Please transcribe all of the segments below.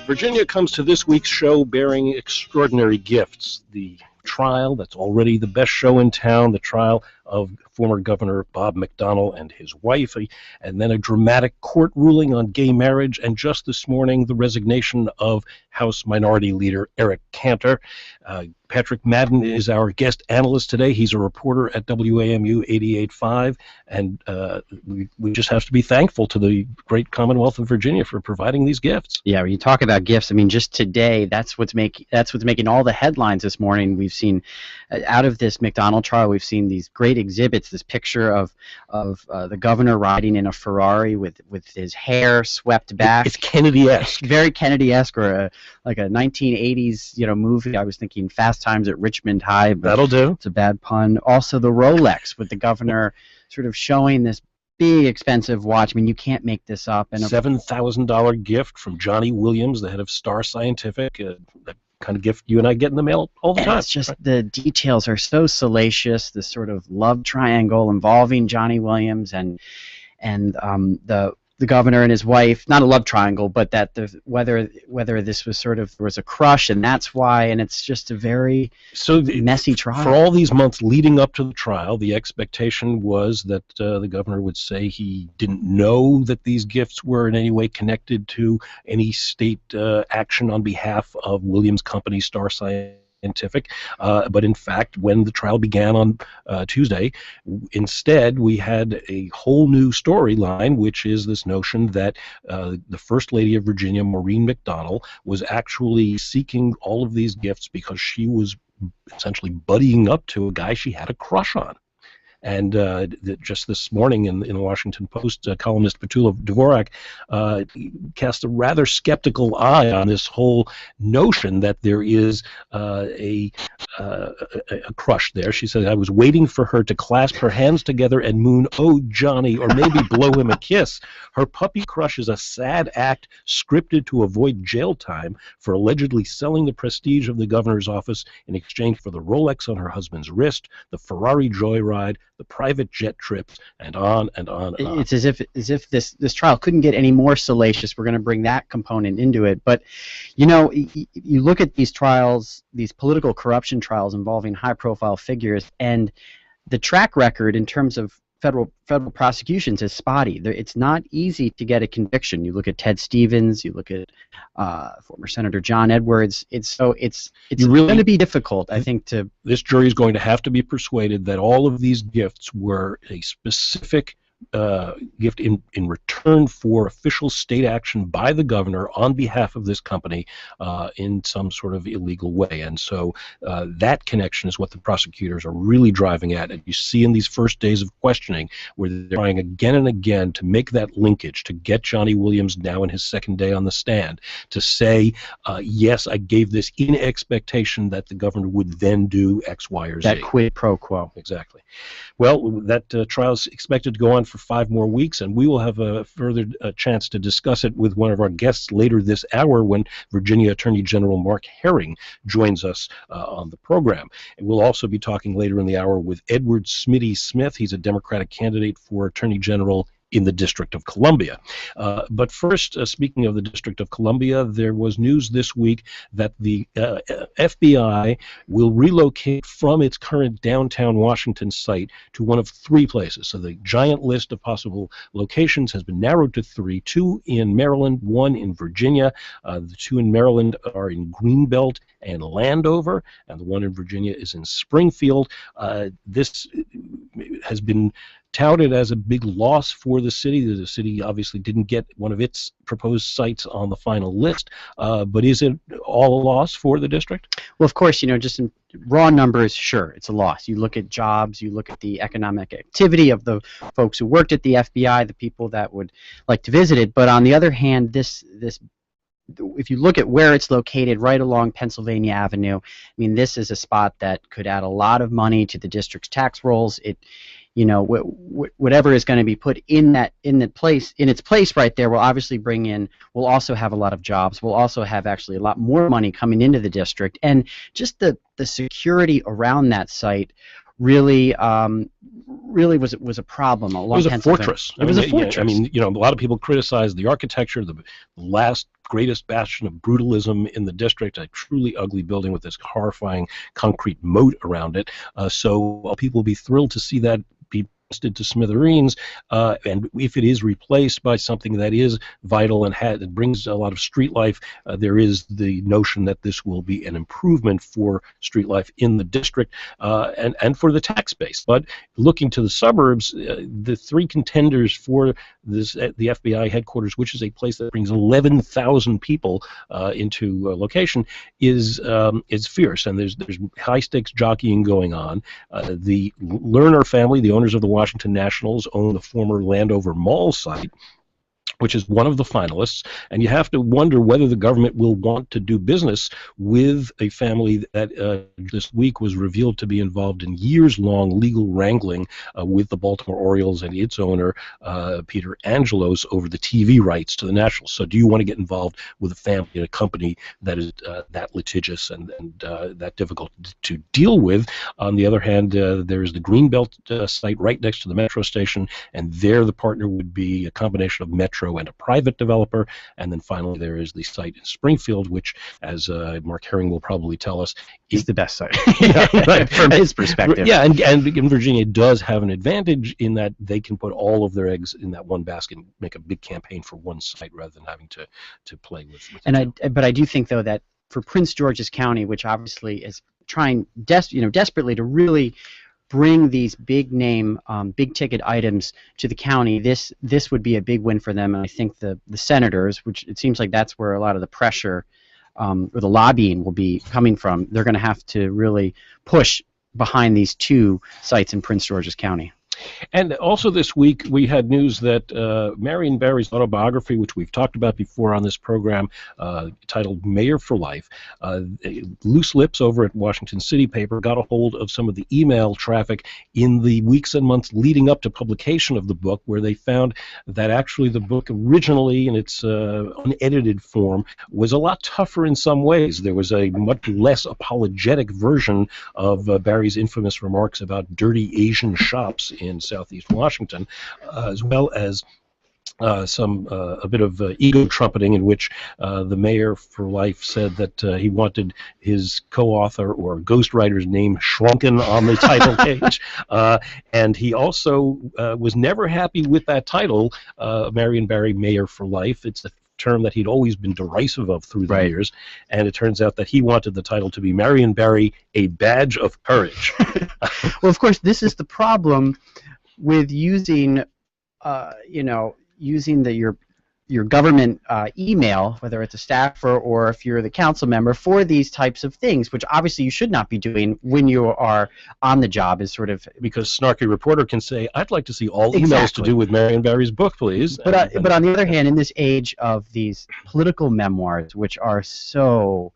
Virginia comes to this week's show bearing extraordinary gifts. The trial that's already the best show in town, the trial of former Governor Bob McDonnell and his wife, and then a dramatic court ruling on gay marriage, and just this morning, the resignation of House Minority Leader Eric Cantor. Patrick Madden is our guest analyst today. He's a reporter at WAMU 88.5, and we just have to be thankful to the great Commonwealth of Virginia for providing these gifts. Yeah, when you talk about gifts, I mean, just today, that's what's making all the headlines this morning. We've seen out of this McDonnell trial, we've seen these great exhibits. This picture of the governor riding in a Ferrari with his hair swept back. It's Kennedy-esque, very Kennedy-esque, or like a 1980s movie. I was thinking Fast Times at Richmond High. But that'll do. It's a bad pun. Also, the Rolex with the governor sort of showing this big expensive watch. I mean, you can't make this up. And $7,000 gift from Johnny Williams, the head of Star Scientific. That kind of gift you and I get in the mail all the time. It's just the details are so salacious. This sort of love triangle involving Johnny Williams and the governor and his wife. Not a love triangle, but that whether this was there was a crush, and that's why. And it's just a very messy trial. For all these months leading up to the trial, the expectation was that the governor would say he didn't know that these gifts were in any way connected to any state action on behalf of Williams Company, Star Scientific, but in fact, when the trial began on Tuesday, instead we had a whole new storyline, which is this notion that the First Lady of Virginia, Maureen McDonnell, was actually seeking all of these gifts because she was essentially buddying up to a guy she had a crush on. And just this morning in the Washington Post, columnist Petula Dvorak cast a rather skeptical eye on this whole notion that there is a crush there. She said, "I was waiting for her to clasp her hands together and moon, 'Oh, Johnny,' or maybe blow him a kiss. Her puppy crush is a sad act scripted to avoid jail time for allegedly selling the prestige of the governor's office in exchange for the Rolex on her husband's wrist, the Ferrari joyride, the private jet trips, and on and on and on." It's as if this trial couldn't get any more salacious. We're going to bring that component into it. But, you look at these trials, these political corruption trials involving high-profile figures, and the track record in terms of federal prosecutions is spotty. It's not easy to get a conviction. You look at Ted Stevens, you look at former Senator John Edwards. It's really going to be difficult, I think, to... This jury is going to have to be persuaded that all of these gifts were a specific gift in return for official state action by the governor on behalf of this company in some sort of illegal way. And so that connection is what the prosecutors are really driving at. And you see in these first days of questioning where they're trying again and again to make that linkage, to get Johnny Williams now in his second day on the stand, to say, yes, I gave this in expectation that the governor would then do X, Y, or Z. That quid pro quo. Exactly. Well, that trial is expected to go on for 5 more weeks, and we will have a further chance to discuss it with one of our guests later this hour when Virginia Attorney General Mark Herring joins us on the program. And we'll also be talking later in the hour with Edward Smitty Smith. He's a Democratic candidate for Attorney General in the District of Columbia. But first, speaking of the District of Columbia, there was news this week that the FBI will relocate from its current downtown Washington site to one of 3 places. So the giant list of possible locations has been narrowed to 3, 2 in Maryland, 1 in Virginia. The 2 in Maryland are in Greenbelt and Landover, and the 1 in Virginia is in Springfield. This has been touted as a big loss for the city. The city obviously didn't get one of its proposed sites on the final list, but is it all a loss for the district? Well, of course, just in raw numbers, sure, it's a loss. You look at jobs, you look at the economic activity of the folks who worked at the FBI, the people that would like to visit it. But on the other hand, if you look at where it's located, right along Pennsylvania Avenue, I mean, this is a spot that could add a lot of money to the district's tax rolls. Whatever is going to be put in its place right there will obviously will also have a lot of jobs. We'll also have actually a lot more money coming into the district, and just the security around that site really really was a problem along It was a fortress. It was a fortress. I mean, a lot of people criticize the architecture, the last greatest bastion of brutalism in the district, a truly ugly building with this horrifying concrete moat around it. So people will be thrilled to see that be busted to smithereens, and if it is replaced by something that is vital and that brings a lot of street life, there is the notion that this will be an improvement for street life in the district and for the tax base. But looking to the suburbs, the three contenders for this, the FBI headquarters, which is a place that brings 11,000 people into location, is fierce, and there's high stakes jockeying going on. The Lerner family, the owners of the Washington Nationals, own the former Landover Mall site, which is one of the finalists, and you have to wonder whether the government will want to do business with a family that this week was revealed to be involved in years-long legal wrangling with the Baltimore Orioles and its owner, Peter Angelos, over the TV rights to the Nationals. So do you want to get involved with a family and a company that is that litigious and that difficult to deal with? On the other hand, there's the Greenbelt site right next to the Metro station, and there the partner would be a combination of Metro and a private developer. And then finally there is the site in Springfield, which, as Mark Herring will probably tell us, is the best site right, from his perspective. Yeah, and Virginia does have an advantage in that they can put all of their eggs in that one basket and make a big campaign for one site rather than having to play with but I do think, though, that for Prince George's County, which obviously is trying desperately to really bring these big name, big ticket items to the county, this would be a big win for them. And I think the senators, which it seems like that's where a lot of the pressure or the lobbying will be coming from, they're going to have to really push behind these two sites in Prince George's County. And also this week we had news that Marion Barry's autobiography, which we've talked about before on this program, titled Mayor for Life, Loose Lips over at Washington City paper got a hold of some of the email traffic in the weeks and months leading up to publication of the book, where they found that actually the book originally in its unedited form was a lot tougher in some ways. There was a much less apologetic version of Barry's infamous remarks about dirty Asian shops in Southeast Washington, as well as a bit of ego trumpeting, in which the mayor for life said that he wanted his co-author or ghostwriter's name shrunken on the title page, and he also was never happy with that title, Marion Barry Mayor for Life. It's a term that he'd always been derisive of through the years, and it turns out that he wanted the title to be Marion Barry, A Badge of Courage. Well, of course, this is the problem with using, using your government email, whether it's a staffer or if you're the council member, for these types of things, which obviously you should not be doing when you are on the job. Is sort of because snarky reporter can say, "I'd like to see all emails to do with Marion Barry's book, please." But on the other hand, in this age of these political memoirs, which are so,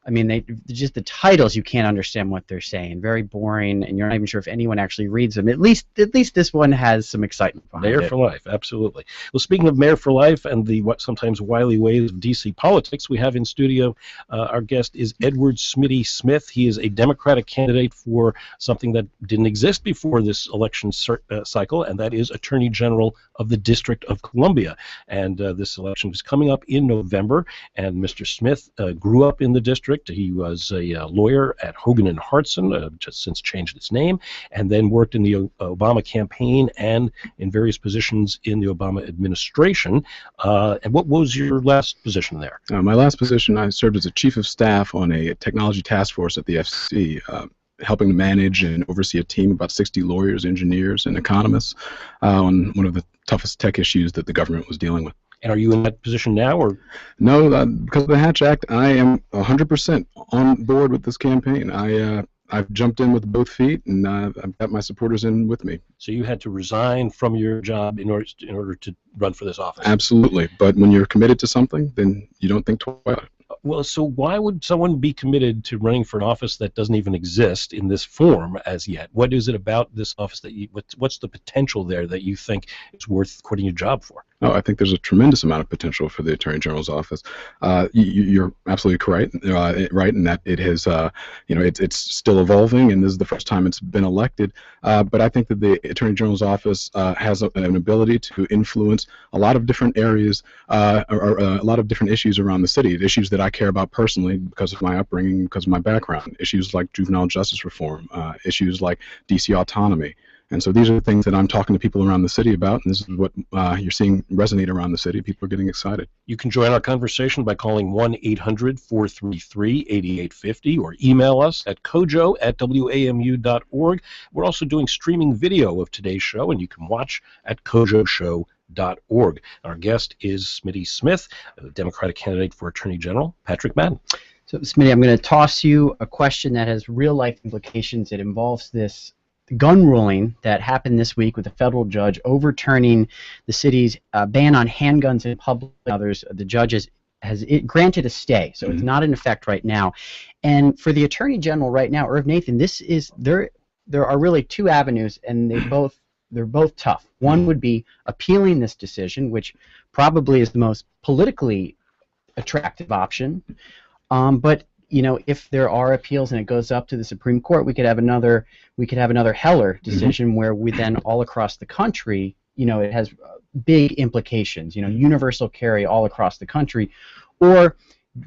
I mean, just the titles, you can't understand what they're saying. Very boring, and you're not even sure if anyone actually reads them. At least this one has some excitement behind it. Mayor for Life, absolutely. Well, speaking of Mayor for Life and the sometimes wily ways of D.C. politics, we have in studio our guest is Edward Smitty Smith. He is a Democratic candidate for something that didn't exist before this election cycle, and that is Attorney General of the District of Columbia. And this election is coming up in November, and Mr. Smith grew up in the district. He was a lawyer at Hogan and Hartson, just since changed its name, and then worked in the Obama campaign and in various positions in the Obama administration. And what was your last position there? My last position, I served as a chief of staff on a technology task force at the FCC, helping to manage and oversee a team of about 60 lawyers, engineers, and economists on one of the toughest tech issues that the government was dealing with. And are you in that position now, or? No, because of the Hatch Act, I am 100% on board with this campaign. I've jumped in with both feet, and I've got my supporters in with me. So you had to resign from your job in order to run for this office? Absolutely, but when you're committed to something, then you don't think twice. Well, so why would someone be committed to running for an office that doesn't even exist in this form as yet? What is it about this office that what's the potential there that you think is worth quitting your job for? Oh, I think there's a tremendous amount of potential for the Attorney General's office. You're absolutely correct, right, in that it has, it's still evolving, and this is the first time it's been elected. But I think that the Attorney General's office has an ability to influence a lot of different areas, or a lot of different issues around the city, issues that I care about personally because of my upbringing, because of my background, issues like juvenile justice reform, issues like DC autonomy. And so these are the things that I'm talking to people around the city about, and this is what you're seeing resonate around the city. People are getting excited. You can join our conversation by calling 1-800-433-8850 or email us at kojo@wamu.org. We're also doing streaming video of today's show, and you can watch at kojoshow.org. Our guest is Smitty Smith, a Democratic candidate for Attorney General. Patrick Madden. So, Smitty, I'm going to toss you a question that has real-life implications. It involves this gun ruling that happened this week with a federal judge overturning the city's ban on handguns in public and others. The judge has granted a stay, so it's not in effect right now. And for the Attorney General right now, Irv Nathan, there are really two avenues, and they're both tough. One would be appealing this decision, which probably is the most politically attractive option. But if there are appeals and it goes up to the Supreme Court, we could have another Heller decision where we then all across the country, it has big implications, universal carry all across the country. Or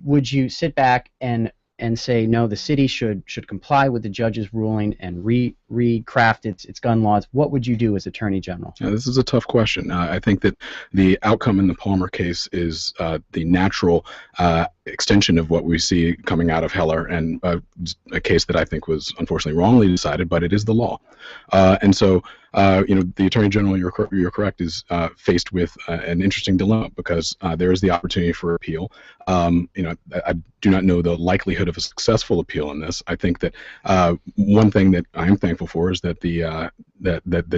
would you sit back and say, no, the city should comply with the judge's ruling and recraft its gun laws? What would you do as Attorney General? Yeah, this is a tough question. I think that the outcome in the Palmer case is the natural extension of what we see coming out of Heller, and a case that I think was unfortunately wrongly decided, but it is the law. And so, the Attorney General, you're correct, is faced with an interesting dilemma because there is the opportunity for appeal. I do not know the likelihood of a successful appeal in this. I think that one thing that I am thankful for is that the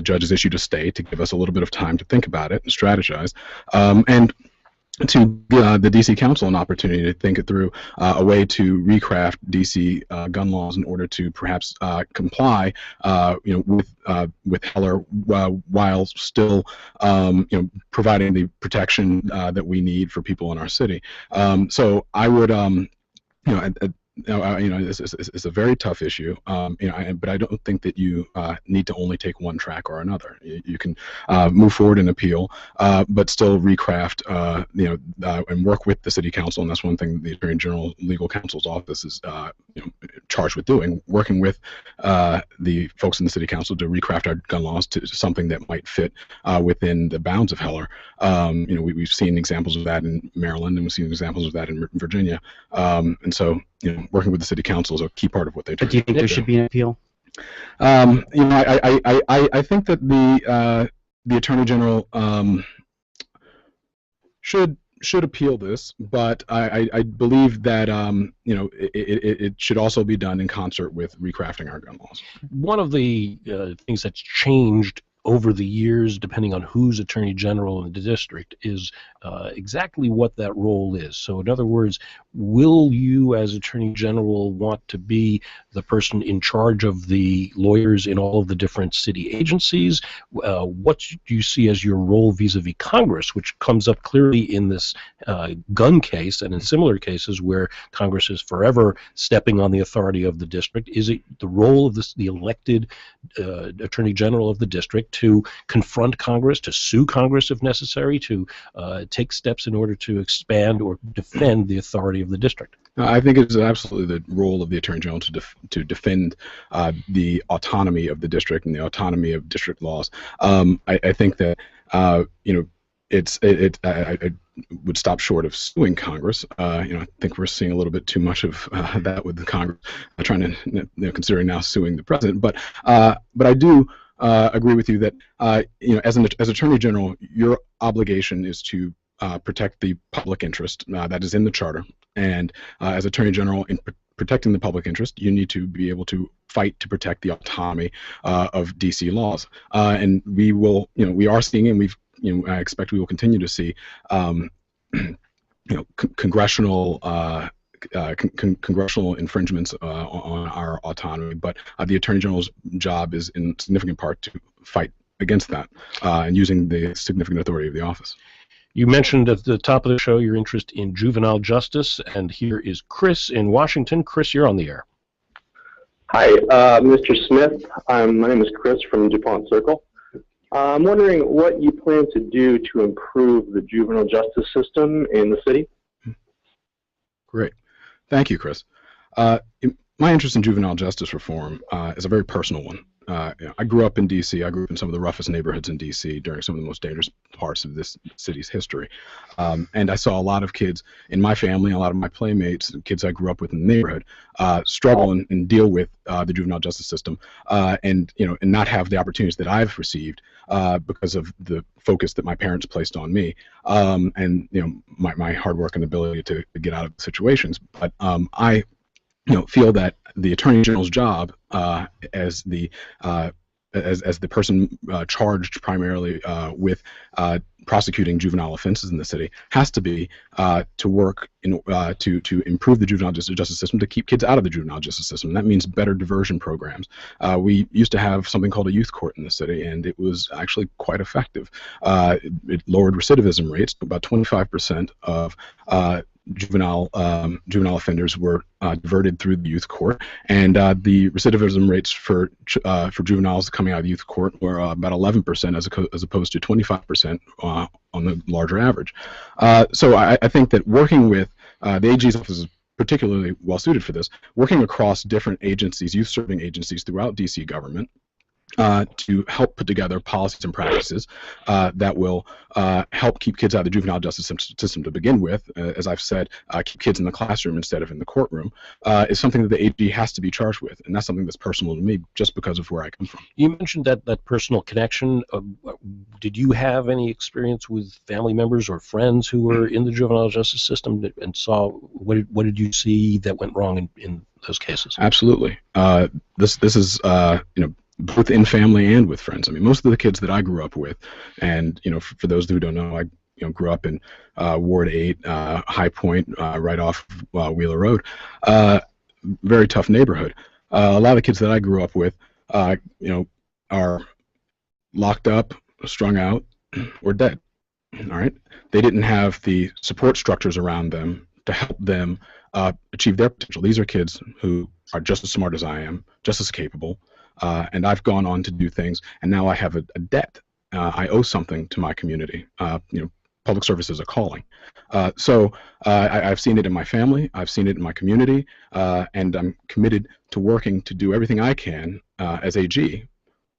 judge has issued a stay to give us a little bit of time to think about it and strategize, and to give the D.C. Council an opportunity to think it through a way to recraft D.C. Gun laws in order to perhaps comply, with Heller while still, providing the protection that we need for people in our city. So I would, it's a very tough issue, but I don't think that you need to only take one track or another. You can move forward and appeal, but still recraft, and work with the City Council, and that's one thing the Attorney General Legal Counsel's office is, charged with doing, working with the folks in the City Council to recraft our gun laws to something that might fit within the bounds of Heller. We've seen examples of that in Maryland, and we've seen examples of that in Virginia, and so. Working with the City Council is a key part of what they do. But do you think there should be an appeal? I think that the Attorney General should appeal this, but I believe that it should also be done in concert with recrafting our gun laws. One of the things that's changed over the years, depending on who's Attorney General in the district, is exactly what that role is. So in other words, will you as Attorney General want to be the person in charge of the lawyers in all of the different city agencies? What do you see as your role vis-a-vis Congress, which comes up clearly in this gun case and in similar cases where Congress is forever stepping on the authority of the district? Is it the role of the elected Attorney General of the district to confront Congress, to sue Congress if necessary, to take steps in order to expand or defend the authority of the district? I think it's absolutely the role of the Attorney General to defend the autonomy of the district and the autonomy of district laws. I think that I would stop short of suing Congress. I think we're seeing a little bit too much of that with the Congress trying to considering now suing the president. But I do agree with you that as Attorney General, your obligation is to protect the public interest that is in the charter, and as Attorney General, in protecting the public interest, you need to be able to fight to protect the autonomy of D.C. laws, and we will, we are seeing, and I expect we will continue to see, congressional. Congressional infringements on our autonomy, but the Attorney General's job is in significant part to fight against that and using the significant authority of the office. You mentioned at the top of the show your interest in juvenile justice, and here is Chris in Washington. Chris, you're on the air. Hi, Mr. Smith. My name is Chris from DuPont Circle. I'm wondering what you plan to do to improve the juvenile justice system in the city. Great. Thank you, Chris. My interest in juvenile justice reform is a very personal one. I grew up in D.C. I grew up in some of the roughest neighborhoods in D.C. during some of the most dangerous parts of this city's history. And I saw a lot of kids in my family, a lot of my playmates, kids I grew up with in the neighborhood, struggle and deal with the juvenile justice system, and not have the opportunities that I've received because of the focus that my parents placed on me, and my hard work and ability to get out of situations. But I feel that the Attorney General's job as the person charged primarily with prosecuting juvenile offenses in the city has to be to work to improve the juvenile justice system, to keep kids out of the juvenile justice system. That means better diversion programs. We used to have something called a youth court in the city, and it was actually quite effective. It lowered recidivism rates. About 25% of juvenile offenders were diverted through the youth court, and the recidivism rates for juveniles coming out of the youth court were about 11% as opposed to 25% on the larger average. So I think that working with the AG's office is particularly well suited for this, working across different agencies, youth serving agencies throughout DC government, to help put together policies and practices that will help keep kids out of the juvenile justice system to begin with. As I've said, keep kids in the classroom instead of in the courtroom is something that the AG has to be charged with, and that's something that's personal to me just because of where I come from. You mentioned that personal connection. Did you have any experience with family members or friends who were in the juvenile justice system and saw what did you see that went wrong in those cases? Absolutely. This is both in family and with friends. I mean, most of the kids that I grew up with, and for those who don't know, I grew up in Ward 8, High Point, right off Wheeler Road. Very tough neighborhood. A lot of kids that I grew up with, are locked up, strung out, or dead. All right, they didn't have the support structures around them to help them achieve their potential. These are kids who are just as smart as I am, just as capable. And I've gone on to do things, and now I have a debt. I owe something to my community. Public service is a calling. So I've seen it in my family, I've seen it in my community, and I'm committed to working to do everything I can as AG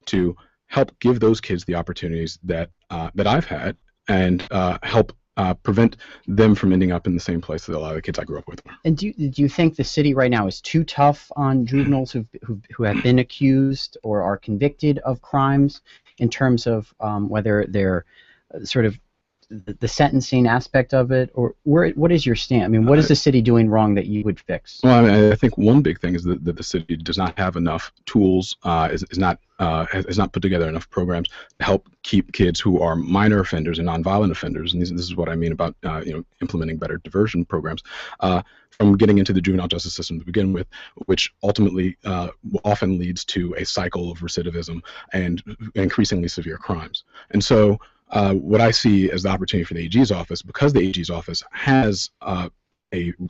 to help give those kids the opportunities that I've had, and help prevent them from ending up in the same place that a lot of the kids I grew up with were. And do you think the city right now is too tough on juveniles who have been accused or are convicted of crimes in terms of whether they're sort of the sentencing aspect of it, or what is your stand? I mean, what is the city doing wrong that you would fix? Well, I mean, I think one big thing is that the city does not have enough tools, has not put together enough programs to help keep kids who are minor offenders and nonviolent offenders, and this is what I mean about implementing better diversion programs, from getting into the juvenile justice system to begin with, which ultimately often leads to a cycle of recidivism and increasingly severe crimes. And so what I see as the opportunity for the AG's office, because the AG's office has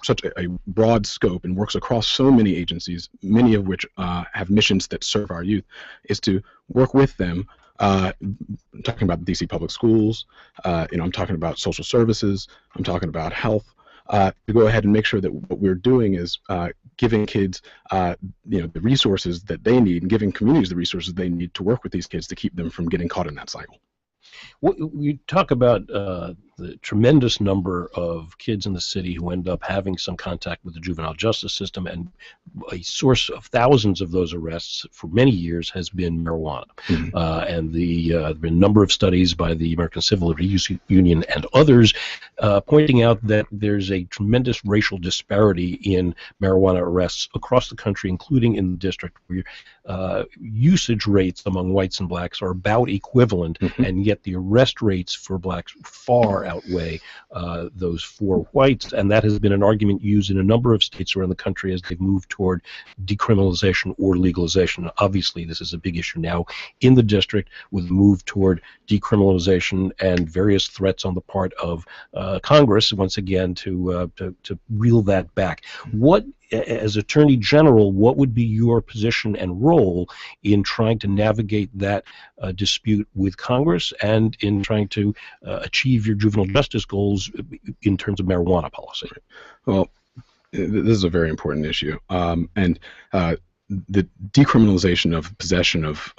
such a broad scope and works across so many agencies, many of which have missions that serve our youth, is to work with them. I'm talking about the DC public schools, I'm talking about social services, I'm talking about health, to go ahead and make sure that what we're doing is giving kids the resources that they need, and giving communities the resources they need to work with these kids to keep them from getting caught in that cycle. You talk about the tremendous number of kids in the city who end up having some contact with the juvenile justice system, and a source of thousands of those arrests for many years has been marijuana. Mm-hmm. And there have been a number of studies by the American Civil Liberties Union and others pointing out that there's a tremendous racial disparity in marijuana arrests across the country, including in the district, where usage rates among whites and blacks are about equivalent, mm-hmm. and yet the arrest rates for blacks far outweigh those 4 whites, and that has been an argument used in a number of states around the country as they've moved toward decriminalization or legalization. Obviously, this is a big issue now in the district with the move toward decriminalization and various threats on the part of Congress, once again, to reel that back. What, as Attorney General, what would be your position and role in trying to navigate that dispute with Congress and in trying to achieve your juvenile justice goals in terms of marijuana policy? Well, this is a very important issue, and the decriminalization of possession of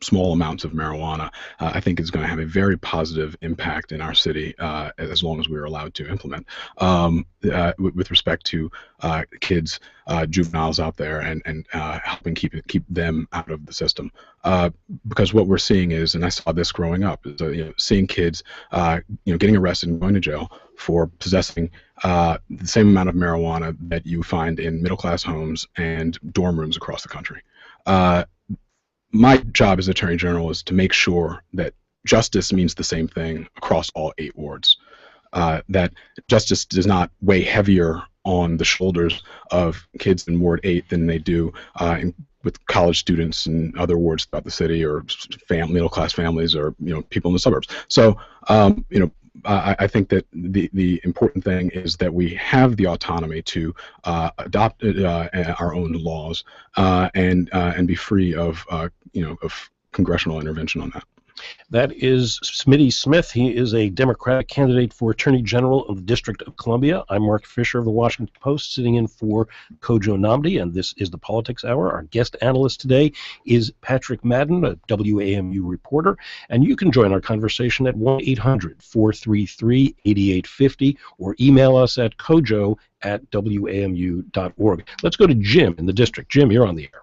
small amounts of marijuana, I think, is going to have a very positive impact in our city as long as we are allowed to implement with respect to kids, juveniles out there, and helping keep them out of the system. Because what we're seeing is, and I saw this growing up, is seeing kids getting arrested and going to jail for possessing the same amount of marijuana that you find in middle-class homes and dorm rooms across the country. My job as Attorney General is to make sure that justice means the same thing across all 8 wards, that justice does not weigh heavier on the shoulders of kids in Ward 8 than they do with college students in other wards throughout the city, or middle-class families, or people in the suburbs. So I think that the important thing is that we have the autonomy to adopt our own laws and be free of congressional intervention on that. That is Smitty Smith. He is a Democratic candidate for Attorney General of the District of Columbia. I'm Mark Fisher of the Washington Post, sitting in for Kojo Nnamdi, and this is the Politics Hour. Our guest analyst today is Patrick Madden, a WAMU reporter, and you can join our conversation at 1-800-433-8850 or email us at kojo@wamu.org. Let's go to Jim in the district. Jim, you're on the air.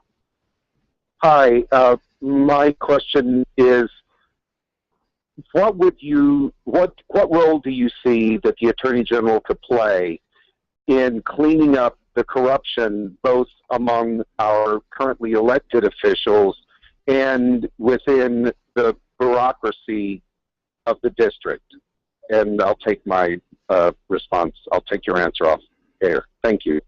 Hi. My question is, what role do you see that the Attorney General could play in cleaning up the corruption both among our currently elected officials and within the bureaucracy of the district? And I'll take my response. I'll take your answer off air. Thank you.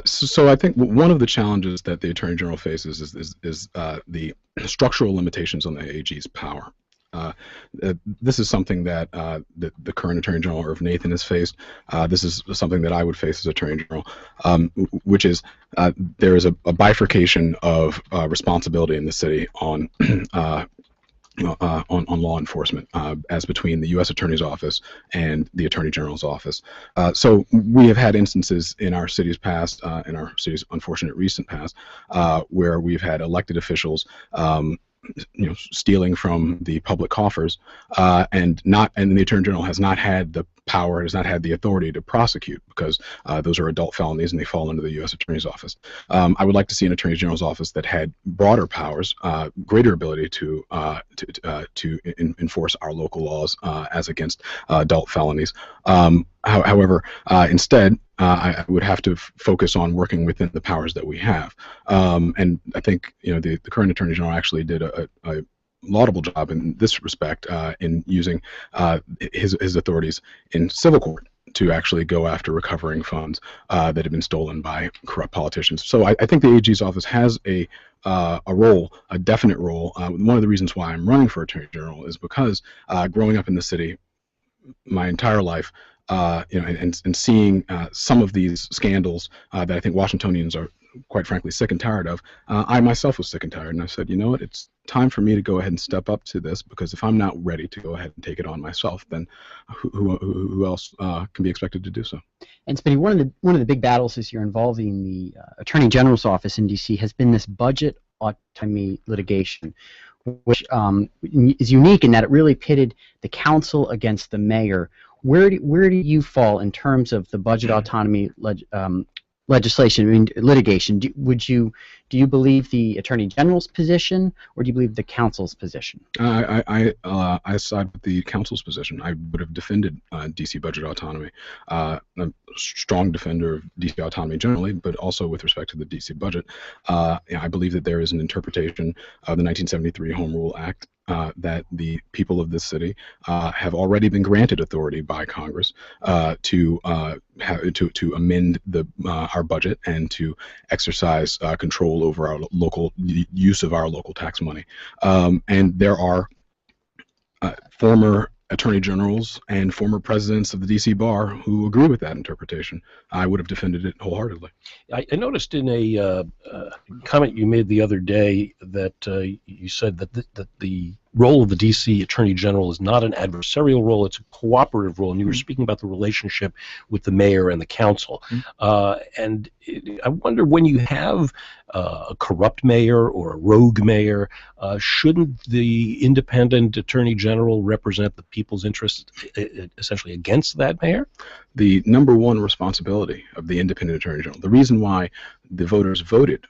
So I think one of the challenges that the Attorney General faces is the structural limitations on the AG's power. This is something that the current Attorney General, Irv Nathan, has faced. This is something that I would face as Attorney General, which is there is a bifurcation of responsibility in the city on law enforcement, as between the U.S. Attorney's Office and the Attorney General's Office. So we have had instances in our city's past, in our city's unfortunate recent past, where we've had elected officials stealing from the public coffers, and the Attorney General has not had the power, has not had the authority to prosecute, because those are adult felonies and they fall under the U.S. Attorney's Office. I would like to see an Attorney General's office that had broader powers, greater ability to enforce our local laws as against adult felonies. However, instead, I would have to focus on working within the powers that we have. And I think the current Attorney General actually did a laudable job in this respect, in using his authorities in civil court to actually go after recovering funds that have been stolen by corrupt politicians. So I think the AG's office has a role, a definite role. One of the reasons why I'm running for Attorney General is because growing up in the city my entire life, and seeing some of these scandals that I think Washingtonians are, quite frankly, sick and tired of, I myself was sick and tired, and I said, you know what, it's time for me to go ahead and step up to this, because if I'm not ready to go ahead and take it on myself, then who else can be expected to do so? And Smitty, one of the big battles this year involving the Attorney General's office in D.C. has been this budget autonomy litigation, which is unique in that it really pitted the council against the mayor. Where do you fall in terms of the budget autonomy legislation, litigation? Would you Do you believe the Attorney General's position, or do you believe the council's position? I side with the council's position. I would have defended DC budget autonomy. I'm a strong defender of DC autonomy generally, but also with respect to the DC budget. I believe that there is an interpretation of the 1973 Home Rule Act that the people of this city have already been granted authority by Congress to amend our budget and to exercise control over our local use of our local tax money. And there are former attorney generals and former presidents of the D.C. bar who agree with that interpretation. I would have defended it wholeheartedly. I noticed in a comment you made the other day that you said that the role of the D.C. Attorney General is not an adversarial role, it's a cooperative role, and you were speaking about the relationship with the mayor and the council. And I wonder, when you have a corrupt mayor or a rogue mayor, shouldn't the independent Attorney General represent the people's interests essentially against that mayor? The number one responsibility of the independent Attorney General, the reason why the voters voted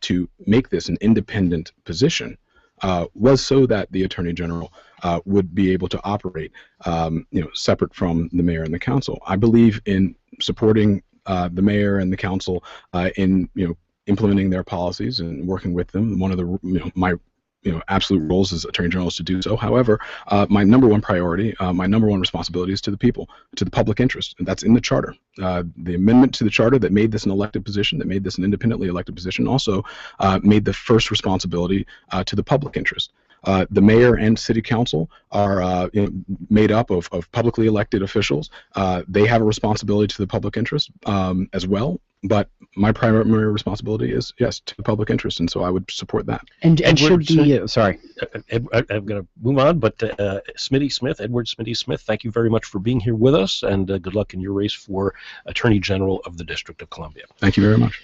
to make this an independent position, was so that the Attorney General would be able to operate, separate from the mayor and the council. I believe in supporting the mayor and the council in implementing their policies and working with them. One of the my absolute roles as Attorney General is to do so. However, my number one priority, my number one responsibility is to the people, to the public interest, and that's in the charter. The amendment to the charter that made this an elected position, that made this an independently elected position, also made the first responsibility to the public interest. The mayor and city council are made up of publicly elected officials. They have a responsibility to the public interest as well. But my primary responsibility is, yes, to the public interest, and so I would support that. And should the sorry, I'm going to move on, but Smitty Smith, Edward Smitty Smith, thank you very much for being here with us, and good luck in your race for Attorney General of the District of Columbia. Thank you very much.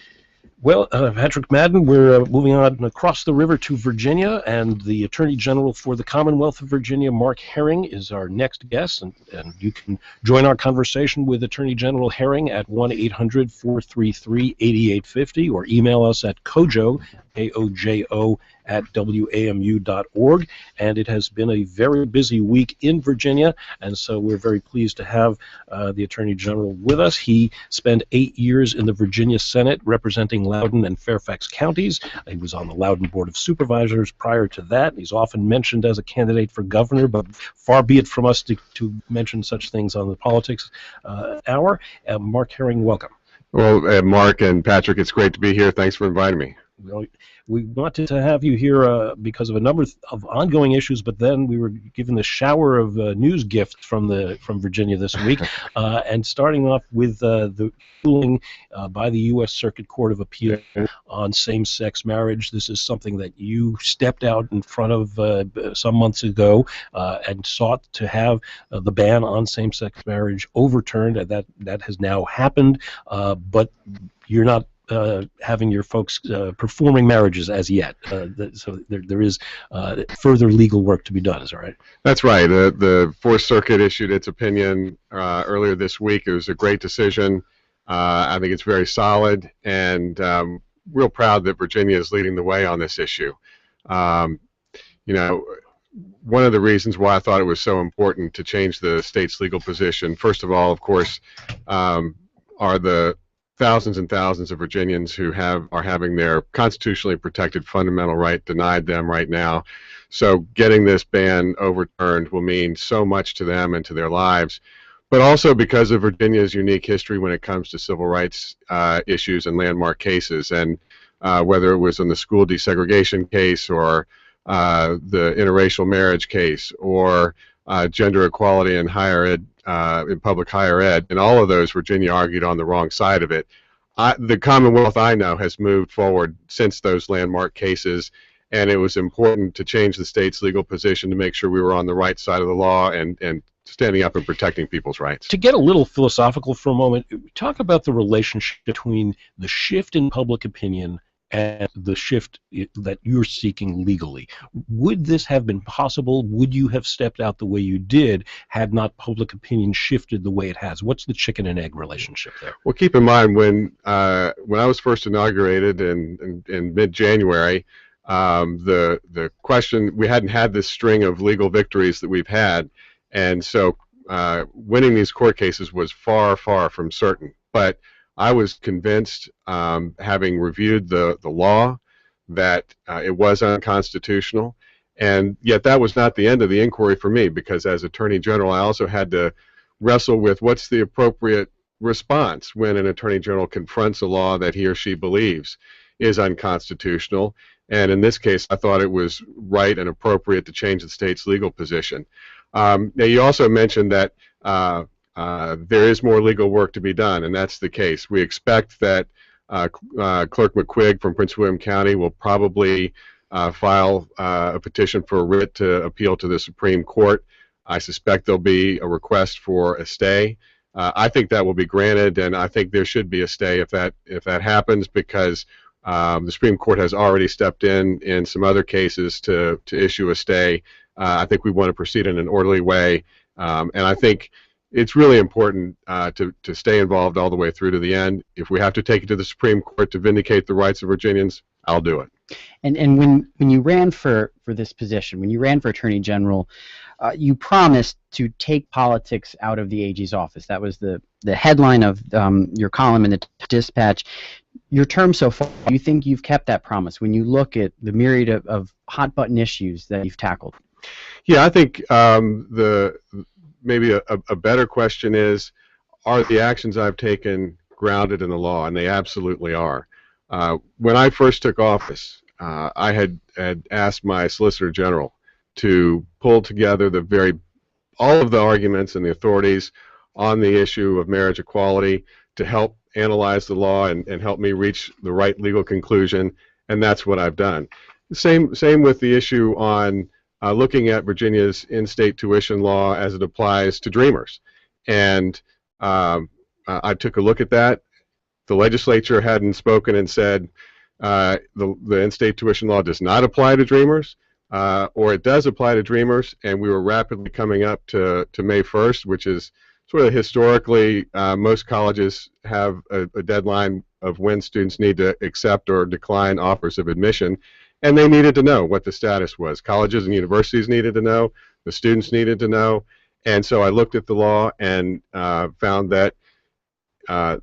Well, Patrick Madden, we're moving on across the river to Virginia, and the Attorney General for the Commonwealth of Virginia, Mark Herring, is our next guest, and you can join our conversation with Attorney General Herring at 1-800-433-8850, or email us at kojo, K-O-J-O, at WAMU.org, and it has been a very busy week in Virginia, and so we're very pleased to have the Attorney General with us. He spent 8 years in the Virginia Senate representing Loudoun and Fairfax counties. He was on the Loudoun Board of Supervisors prior to that. He's often mentioned as a candidate for governor, but far be it from us to mention such things on the Politics Hour. Mark Herring, welcome. Well, Mark and Patrick, it's great to be here. Thanks for inviting me. We wanted to have you here because of a number of ongoing issues, but then we were given the shower of news gifts from Virginia this week, and starting off with the ruling by the U.S. Circuit Court of Appeal on same-sex marriage. This is something that you stepped out in front of some months ago and sought to have the ban on same-sex marriage overturned, and that has now happened, but you're not having your folks performing marriages as yet. So there is further legal work to be done, is that right? That's right. The Fourth Circuit issued its opinion earlier this week. It was a great decision. I think it's very solid, and real proud that Virginia is leading the way on this issue. One of the reasons why I thought it was so important to change the state's legal position, first of all, of course, are the thousands and thousands of Virginians who are having their constitutionally protected fundamental right denied them right now. So getting this ban overturned will mean so much to them and to their lives, but also because of Virginia's unique history when it comes to civil rights issues and landmark cases, and whether it was in the school desegregation case or the interracial marriage case or gender equality in higher ed, in public higher ed, and all of those Virginia argued on the wrong side of it. The Commonwealth, I know, has moved forward since those landmark cases, and it was important to change the state's legal position to make sure we were on the right side of the law and standing up and protecting people's rights. To get a little philosophical for a moment, talk about the relationship between the shift in public opinion and the shift that you're seeking legally. Would this have been possible? Would you have stepped out the way you did had not public opinion shifted the way it has? What's the chicken and egg relationship there? Well, keep in mind when I was first inaugurated in mid-January, the question, we hadn't had this string of legal victories that we've had, and so winning these court cases was far, far from certain. But I was convinced, having reviewed the law, that it was unconstitutional, and yet that was not the end of the inquiry for me, because as Attorney General I also had to wrestle with what's the appropriate response when an Attorney General confronts a law that he or she believes is unconstitutional. And in this case, I thought it was right and appropriate to change the state's legal position. Now, you also mentioned that there is more legal work to be done, and that's the case. We expect that Clerk McQuigg from Prince William County will probably file a petition for a writ to appeal to the Supreme Court. I suspect there'll be a request for a stay. I think that will be granted, and I think there should be a stay if that happens, because the Supreme Court has already stepped in some other cases to issue a stay. I think we want to proceed in an orderly way, and I think it's really important to stay involved all the way through to the end. If we have to take it to the Supreme Court to vindicate the rights of Virginians, I'll do it. And when you ran for this position, when you ran for Attorney General, you promised to take politics out of the AG's office. That was the headline of your column in the Dispatch. Your term so far, do you think you've kept that promise when you look at the myriad of hot-button issues that you've tackled? Yeah, I think maybe a better question is, are the actions I've taken grounded in the law? And they absolutely are. When I first took office, I had asked my Solicitor General to pull together all of the arguments and the authorities on the issue of marriage equality to help analyze the law and help me reach the right legal conclusion, and that's what I've done. Same with the issue on looking at Virginia's in-state tuition law as it applies to Dreamers. And I took a look at that. The legislature hadn't spoken and said the in-state tuition law does not apply to Dreamers, or it does apply to Dreamers, and we were rapidly coming up to May 1st, which is sort of historically most colleges have a deadline of when students need to accept or decline offers of admission, and they needed to know what the status was. Colleges and universities needed to know, the students needed to know, and so I looked at the law and found that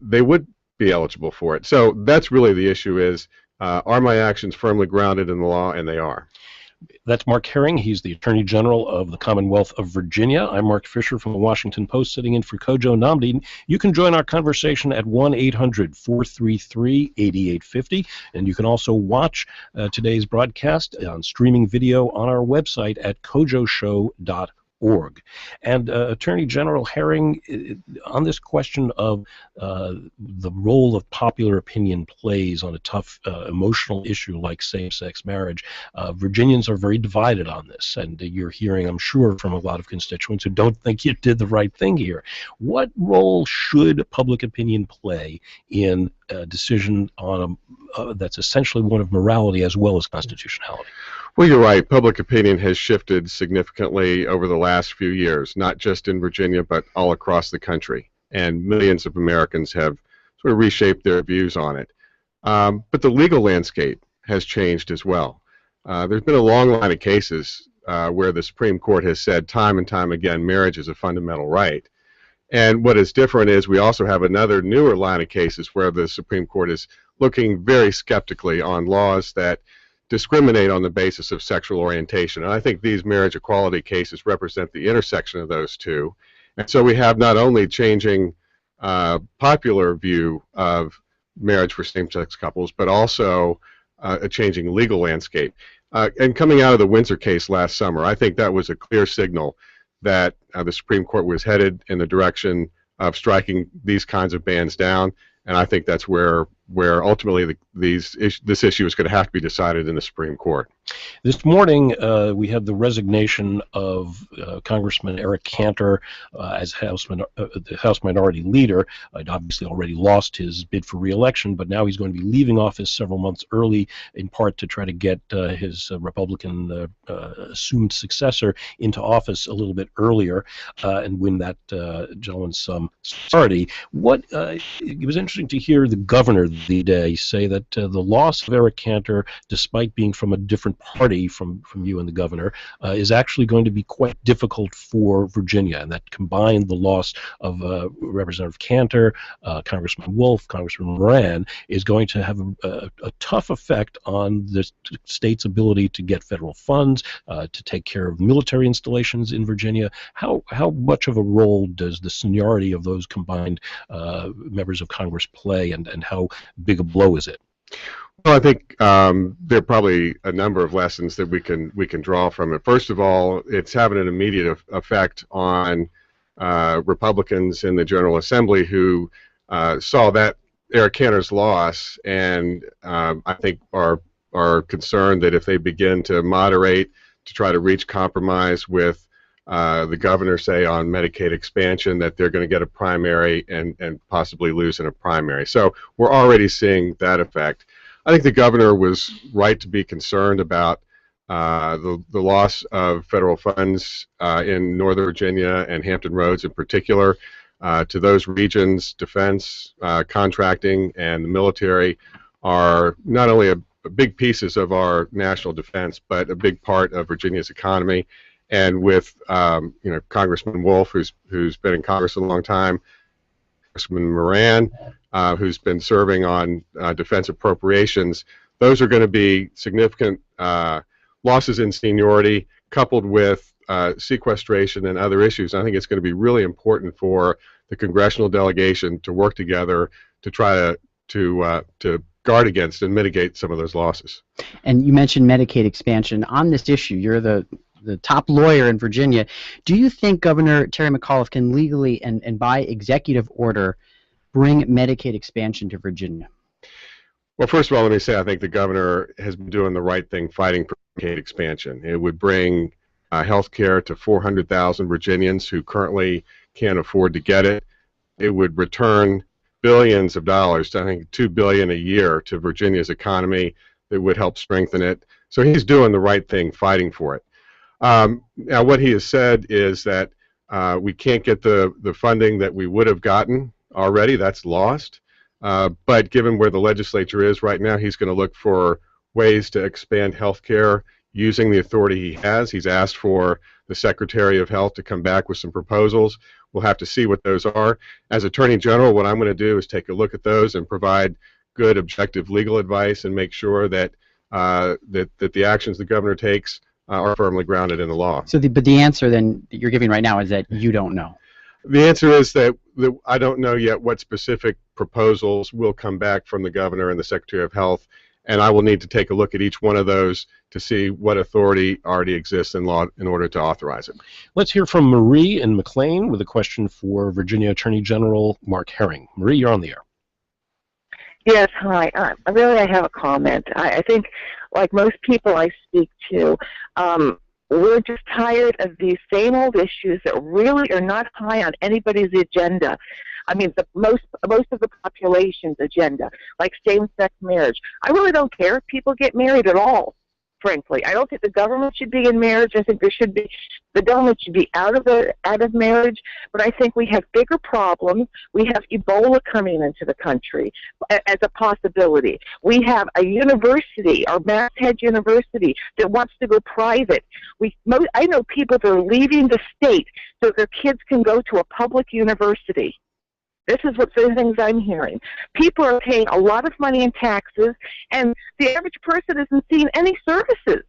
they would be eligible for it. So that's really the issue is, are my actions firmly grounded in the law? And they are. That's Mark Herring. He's the Attorney General of the Commonwealth of Virginia. I'm Mark Fisher from the Washington Post, sitting in for Kojo Nnamdi. You can join our conversation at 1-800-433-8850, and you can also watch today's broadcast on streaming video on our website at kojoshow.org. And Attorney General Herring, on this question of the role of popular opinion plays on a tough emotional issue like same-sex marriage, Virginians are very divided on this, and you're hearing, I'm sure, from a lot of constituents who don't think you did the right thing here. What role should public opinion play in a decision on that's essentially one of morality as well as constitutionality? Well, you're right. Public opinion has shifted significantly over the last few years, not just in Virginia, but all across the country. And millions of Americans have sort of reshaped their views on it. But the legal landscape has changed as well. There's been a long line of cases where the Supreme Court has said time and time again, marriage is a fundamental right. And what is different is we also have another newer line of cases where the Supreme Court is looking very skeptically on laws that discriminate on the basis of sexual orientation. And I think these marriage equality cases represent the intersection of those two. And so we have not only changing popular view of marriage for same-sex couples, but also a changing legal landscape. And coming out of the Windsor case last summer, I think that was a clear signal that the Supreme Court was headed in the direction of striking these kinds of bans down. And I think that's where ultimately this issue is going to have to be decided in the Supreme Court. This morning, we had the resignation of Congressman Eric Cantor as the House Minority Leader. He'd obviously already lost his bid for re-election, but now he's going to be leaving office several months early, in part to try to get his Republican assumed successor into office a little bit earlier and win that gentleman's majority. It was interesting to hear the governor the day say that the loss of Eric Cantor, despite being from a different party from you and the governor, is actually going to be quite difficult for Virginia, and that combined the loss of Representative Cantor, Congressman Wolf, Congressman Moran, is going to have a tough effect on the state's ability to get federal funds, to take care of military installations in Virginia. How much of a role does the seniority of those combined members of Congress play, and how big a blow is it? Well, I think there are probably a number of lessons that we can draw from it. First of all, it's having an immediate effect on Republicans in the General Assembly who saw that Eric Cantor's loss, and I think are concerned that if they begin to moderate to try to reach compromise with the governor, say on Medicaid expansion, that they're going to get a primary and possibly lose in a primary. So we're already seeing that effect. I think the governor was right to be concerned about the loss of federal funds in Northern Virginia and Hampton Roads in particular. To those regions, defense, contracting, and the military are not only big pieces of our national defense, but a big part of Virginia's economy. And with Congressman Wolf, who's been in Congress a long time, Congressman Moran, who's been serving on defense appropriations, those are going to be significant losses in seniority, coupled with sequestration and other issues. I think it's going to be really important for the congressional delegation to work together to try to guard against and mitigate some of those losses. And you mentioned Medicaid expansion. On this issue, you're the top lawyer in Virginia. Do you think Governor Terry McAuliffe can legally and by executive order bring Medicaid expansion to Virginia? Well, first of all, let me say I think the governor has been doing the right thing fighting for Medicaid expansion. It would bring health care to 400,000 Virginians who currently can't afford to get it. It would return billions of dollars, I think $2 billion a year, to Virginia's economy that would help strengthen it. So he's doing the right thing fighting for it. Now, what he has said is that we can't get the funding that we would have gotten already. That's lost. But given where the legislature is right now, he's going to look for ways to expand health care using the authority he has. He's asked for the Secretary of Health to come back with some proposals. We'll have to see what those are. As Attorney General, what I'm going to do is take a look at those and provide good, objective legal advice and make sure that that the actions the governor takes are firmly grounded in the law. So, but the answer then that you're giving right now is that you don't know. The answer is that I don't know yet what specific proposals will come back from the governor and the Secretary of Health, and I will need to take a look at each one of those to see what authority already exists in law in order to authorize it. Let's hear from Marie in McLean with a question for Virginia Attorney General Mark Herring. Marie, you're on the air. Yes, hi. I have a comment. I think, like most people I speak to, we're just tired of these same old issues that really are not high on anybody's agenda. I mean, most of the population's agenda, like same-sex marriage. I really don't care if people get married at all, frankly. I don't think the government should be in marriage. I think the government should be out of marriage. But I think we have bigger problems. We have Ebola coming into the country as a possibility. We have a university, our Masthead University, that wants to go private. I know people that are leaving the state so their kids can go to a public university. This is what the things I'm hearing. People are paying a lot of money in taxes, and the average person isn't seeing any services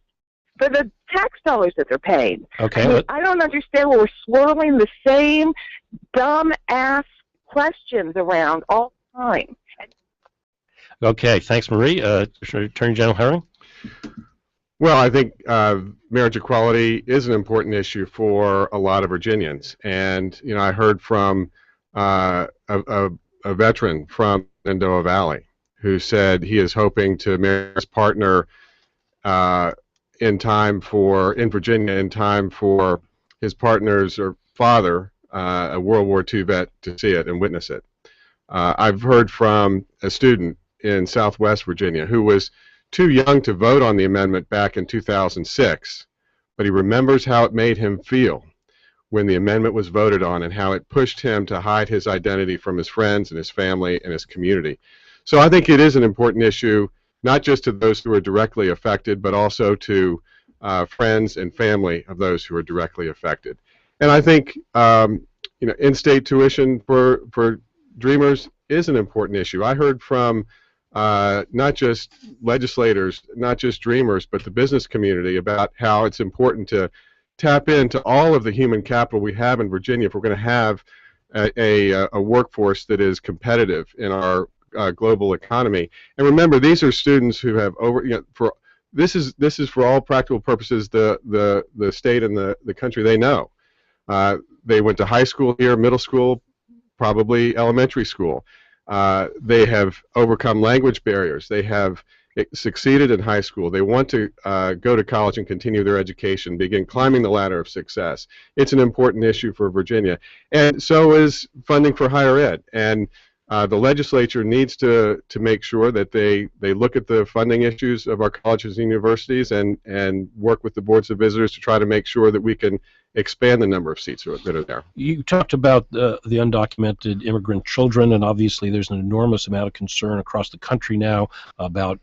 for the tax dollars that they're paying. Okay. I don't understand why we're swirling the same dumb-ass questions around all the time. Okay, thanks, Marie. Attorney General Herring? Well, I think marriage equality is an important issue for a lot of Virginians. And, I heard from a veteran from Shenandoah Valley who said he is hoping to marry his partner in Virginia in time for his partner's or father, a World War II vet, to see it and witness it. I've heard from a student in Southwest Virginia who was too young to vote on the amendment back in 2006, but he remembers how it made him feel when the amendment was voted on and how it pushed him to hide his identity from his friends and his family and his community. So I think it is an important issue, not just to those who are directly affected, but also to friends and family of those who are directly affected. And I think in-state tuition for Dreamers is an important issue. I heard from not just legislators, not just Dreamers, but the business community about how it's important to tap into all of the human capital we have in Virginia if we're going to have a workforce that is competitive in our global economy. And remember, these are students who have this is for all practical purposes the state and the country they know. They went to high school here, middle school, probably elementary school. They have overcome language barriers. They have succeeded in high school. They want to go to college and continue their education, begin climbing the ladder of success. It's an important issue for Virginia. And so is funding for higher ed. And the legislature needs to make sure that they look at the funding issues of our colleges and universities and work with the boards of visitors to try to make sure that we can expand the number of seats that are there. You talked about the undocumented immigrant children, and obviously there's an enormous amount of concern across the country now about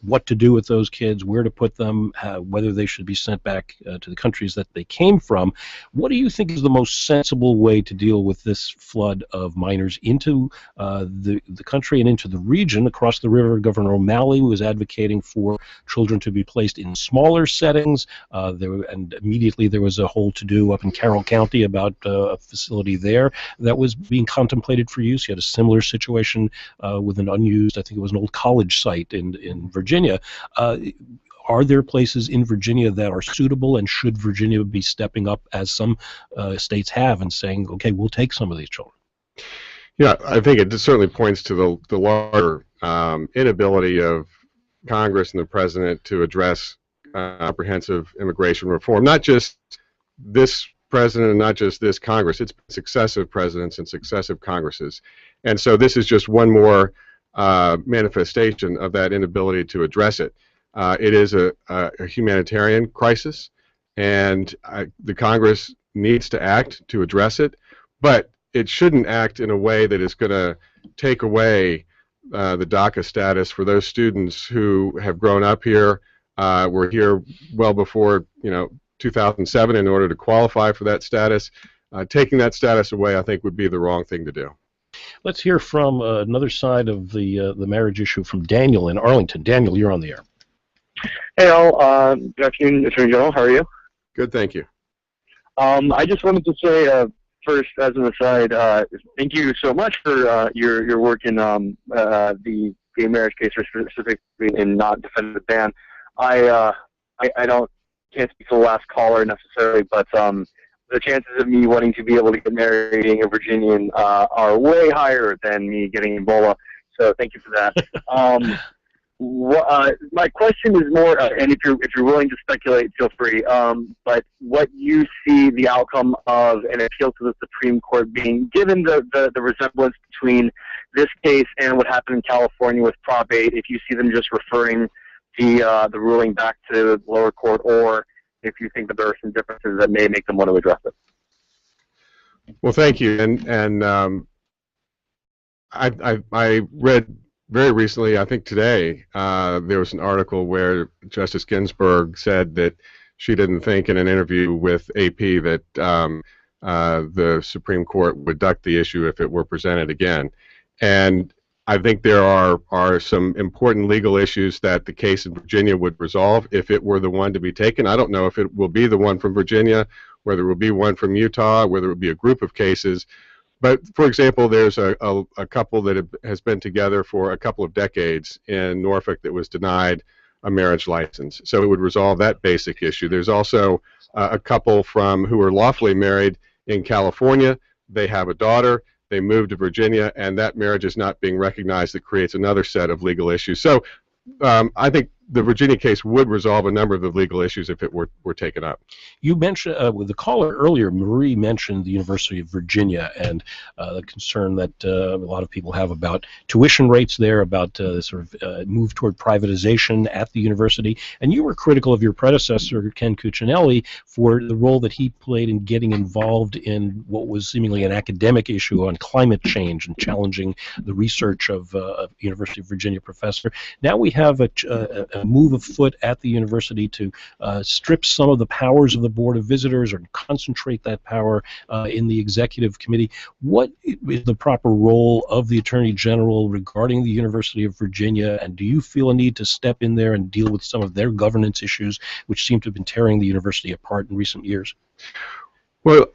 what to do with those kids, where to put them, whether they should be sent back to the countries that they came from. What do you think is the most sensible way to deal with this flood of minors into the country and into the region? Across the river, Governor O'Malley was advocating for children to be placed in smaller settings, and immediately there was a whole to-do up in Carroll County about a facility there that was being contemplated for use. You had a similar situation with an unused, I think it was an old college site in Virginia. Are there places in Virginia that are suitable, and should Virginia be stepping up, as some states have, and saying, okay, we'll take some of these children? Yeah, I think it certainly points to the larger inability of Congress and the President to address comprehensive immigration reform. Not just this President and not just this Congress. It's successive presidents and successive Congresses. And so this is just one more manifestation of that inability to address it. It is a humanitarian crisis, and the Congress needs to act to address it, but it shouldn't act in a way that is going to take away the DACA status for those students who have grown up here, were here well before 2007 in order to qualify for that status. Taking that status away, I think, would be the wrong thing to do. Let's hear from another side of the marriage issue, from Daniel in Arlington. Daniel, you're on the air. Hey, all. Good afternoon, Attorney General. How are you? Good, thank you. I just wanted to say, first, as an aside, thank you so much for your work in the gay marriage case, or specifically in not defending the ban. I can't speak to the last caller necessarily, but the chances of me wanting to be able to get married being a Virginian are way higher than me getting Ebola. So thank you for that. My question is more, and if you're willing to speculate, feel free. But what you see the outcome of an appeal to the Supreme Court being, given the resemblance between this case and what happened in California with Prop 8, if you see them just referring the ruling back to the lower court, or if you think that there are some differences that may make them want to address it. Well, thank you. And I read very recently, I think today, there was an article where Justice Ginsburg said that she didn't think in an interview with AP that the Supreme Court would duck the issue if it were presented again. And I think there are some important legal issues that the case in Virginia would resolve if it were the one to be taken. I don't know if it will be the one from Virginia, whether it will be one from Utah, whether it will be a group of cases. But, for example, there's a couple that has been together for a couple of decades in Norfolk that was denied a marriage license. So it would resolve that basic issue. There's also a couple who are lawfully married in California. They have a daughter. They moved to Virginia, and that marriage is not being recognized. That creates another set of legal issues. So I think the Virginia case would resolve a number of the legal issues if it were taken up. You mentioned, with the caller earlier, Marie mentioned the University of Virginia and the concern that a lot of people have about tuition rates there, about sort of move toward privatization at the university. And you were critical of your predecessor, Ken Cuccinelli, for the role that he played in getting involved in what was seemingly an academic issue on climate change and challenging the research of a University of Virginia professor. Now we have a move afoot at the university to strip some of the powers of the Board of Visitors or concentrate that power in the executive committee. What is the proper role of the Attorney General regarding the University of Virginia, and do you feel a need to step in there and deal with some of their governance issues which seem to have been tearing the university apart in recent years? Well,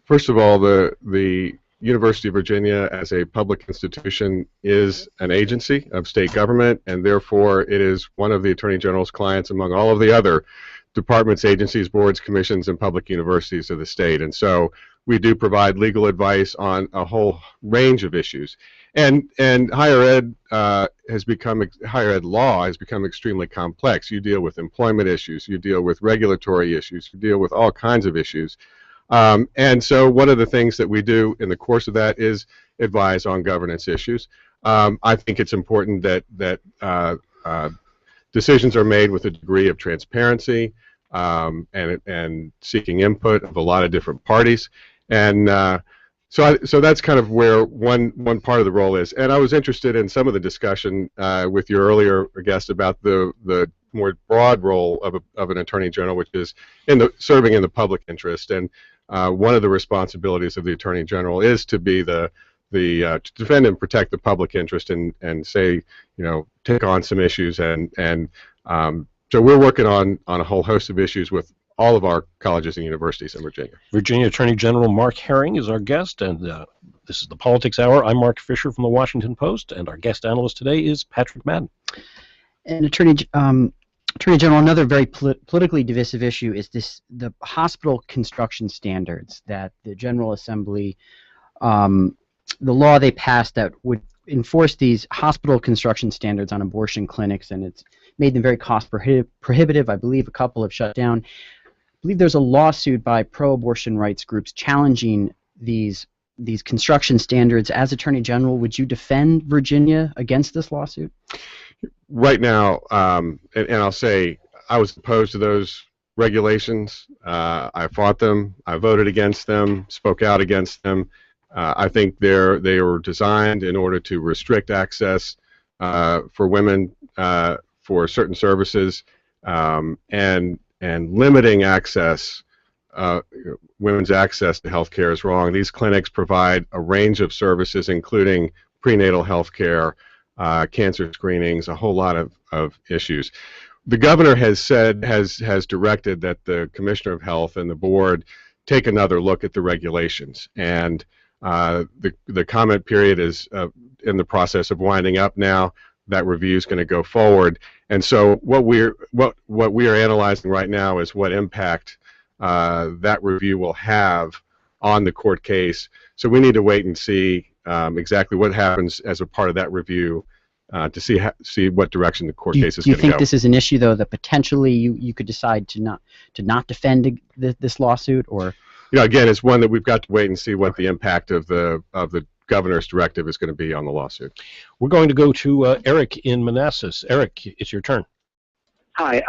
first of all, the University of Virginia as a public institution is an agency of state government, and therefore it is one of the Attorney General's clients among all of the other departments, agencies, boards, commissions, and public universities of the state. And so we do provide legal advice on a whole range of issues. And higher ed law has become extremely complex. You deal with employment issues, you deal with regulatory issues, you deal with all kinds of issues. And so one of the things that we do in the course of that is advise on governance issues. I think it's important that decisions are made with a degree of transparency and seeking input of a lot of different parties. And so that's kind of where one part of the role is. And I was interested in some of the discussion with your earlier guest about the more broad role of an Attorney General, which is serving in the public interest. And one of the responsibilities of the Attorney General is to be to defend and protect the public interest and say, take on some issues. And so we're working on a whole host of issues with all of our colleges and universities in Virginia. Virginia Attorney General Mark Herring is our guest, and this is the Politics Hour. I'm Mark Fisher from the Washington Post, and our guest analyst today is Patrick Madden. And Attorney General, another very politically divisive issue is the hospital construction standards that the General Assembly, the law they passed that would enforce these hospital construction standards on abortion clinics, and it's made them very cost prohibitive. I believe a couple have shut down. I believe there's a lawsuit by pro-abortion rights groups challenging these construction standards. As Attorney General, would you defend Virginia against this lawsuit? Right now, and I'll say I was opposed to those regulations. I fought them. I voted against them, spoke out against them. I think they were designed in order to restrict access for women for certain services, and limiting access, women's access to health care is wrong. These clinics provide a range of services, including prenatal health care, cancer screenings, a whole lot of issues. The governor has directed that the Commissioner of Health and the board take another look at the regulations, and the comment period is in the process of winding up now. That review is going to go forward, and so what we are analyzing right now is what impact that review will have on the court case. So we need to wait and see exactly what happens as a part of that review to see what direction the court case is going to go. Do you think this is an issue, though, that potentially you could decide to not defend this lawsuit, or? Again, it's one that we've got to wait and see what the impact of the governor's directive is going to be on the lawsuit. We're going to go to Eric in Manassas. Eric, it's your turn. Hi.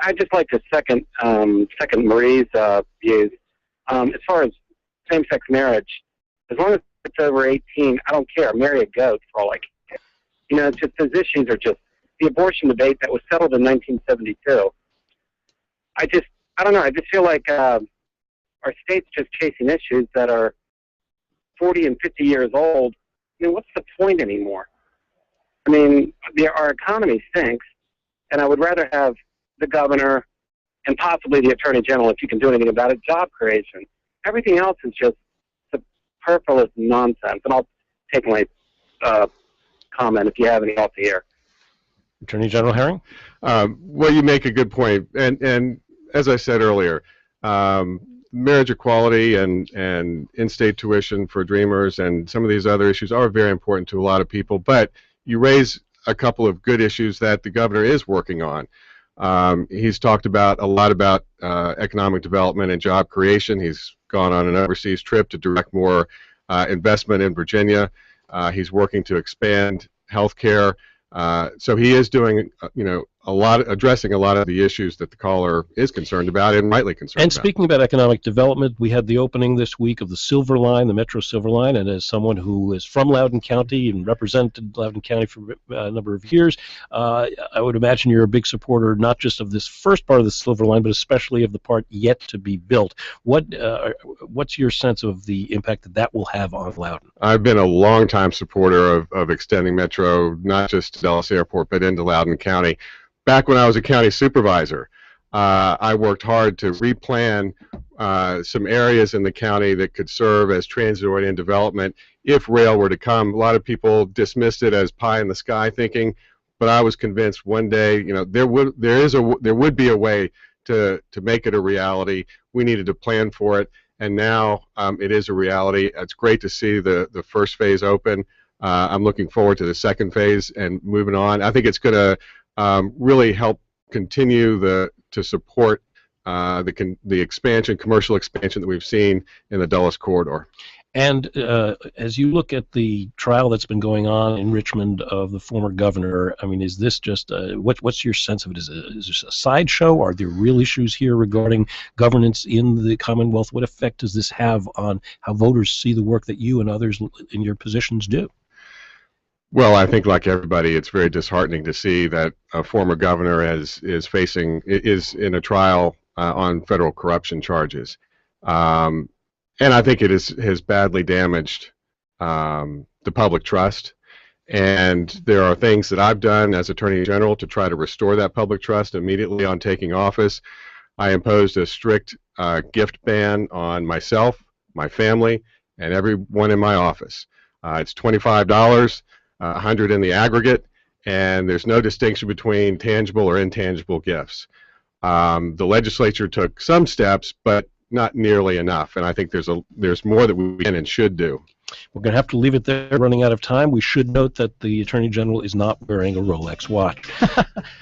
I'd just like to second Marie's views. As far as same-sex marriage, as long as it's over 18, I don't care. Marry a goat for all I care. Just those issues are just the abortion debate that was settled in 1972. I don't know. I just feel like our state's just chasing issues that are 40 and 50 years old. What's the point anymore? Our economy stinks, and I would rather have the governor and possibly the Attorney General, if you can do anything about it, job creation. Everything else is just superfluous nonsense. And I'll take my comment if you have any else here. Attorney General Herring? Well, you make a good point. And as I said earlier, marriage equality and in-state tuition for Dreamers and some of these other issues are very important to a lot of people. But you raise a couple of good issues that the governor is working on. He's talked a lot about economic development and job creation. He's gone on an overseas trip to direct more investment in Virginia. He's working to expand health care. So he is doing, addressing a lot of the issues that the caller is concerned about and rightly concerned And about. speaking about economic development, we had the opening this week of the Silver Line, the Metro Silver Line, and as someone who is from Loudoun County and represented Loudoun County for a number of years, I would imagine you're a big supporter not just of this first part of the Silver Line, but especially of the part yet to be built. What's your sense of the impact that that will have on Loudoun? I've been a long-time supporter of extending Metro, not just to Dulles Airport, but into Loudoun County. Back when I was a county supervisor, I worked hard to replan some areas in the county that could serve as transit-oriented development if rail were to come. A lot of people dismissed it as pie in the sky thinking, but I was convinced one day, there would be a way to make it a reality. We needed to plan for it, and now it is a reality. It's great to see the first phase open. I'm looking forward to the second phase and moving on. I think it's going to really help continue to support the expansion, commercial expansion that we've seen in the Dulles corridor. And as you look at the trial that's been going on in Richmond of the former governor, I mean, is this just what's your sense of it? Is this a sideshow? Are there real issues here regarding governance in the Commonwealth? What effect does this have on how voters see the work that you and others in your positions do? Well, I think like everybody, it's very disheartening to see that a former governor is in a trial on federal corruption charges, and I think it has badly damaged the public trust. And there are things that I've done as Attorney General to try to restore that public trust immediately on taking office. I imposed a strict gift ban on myself, my family, and everyone in my office. It's $25. 100 in the aggregate, and there's no distinction between tangible or intangible gifts. The legislature took some steps, but not nearly enough, and I think there's more that we can and should do. We're going to have to leave it there, running out of time. We should note that the Attorney General is not wearing a Rolex watch.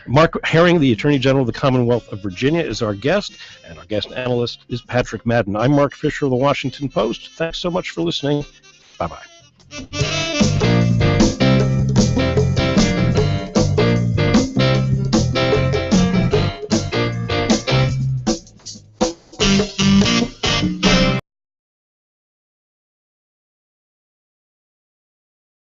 Mark Herring, the Attorney General of the Commonwealth of Virginia, is our guest, and our guest analyst is Patrick Madden. I'm Mark Fisher of the Washington Post. Thanks so much for listening. Bye-bye.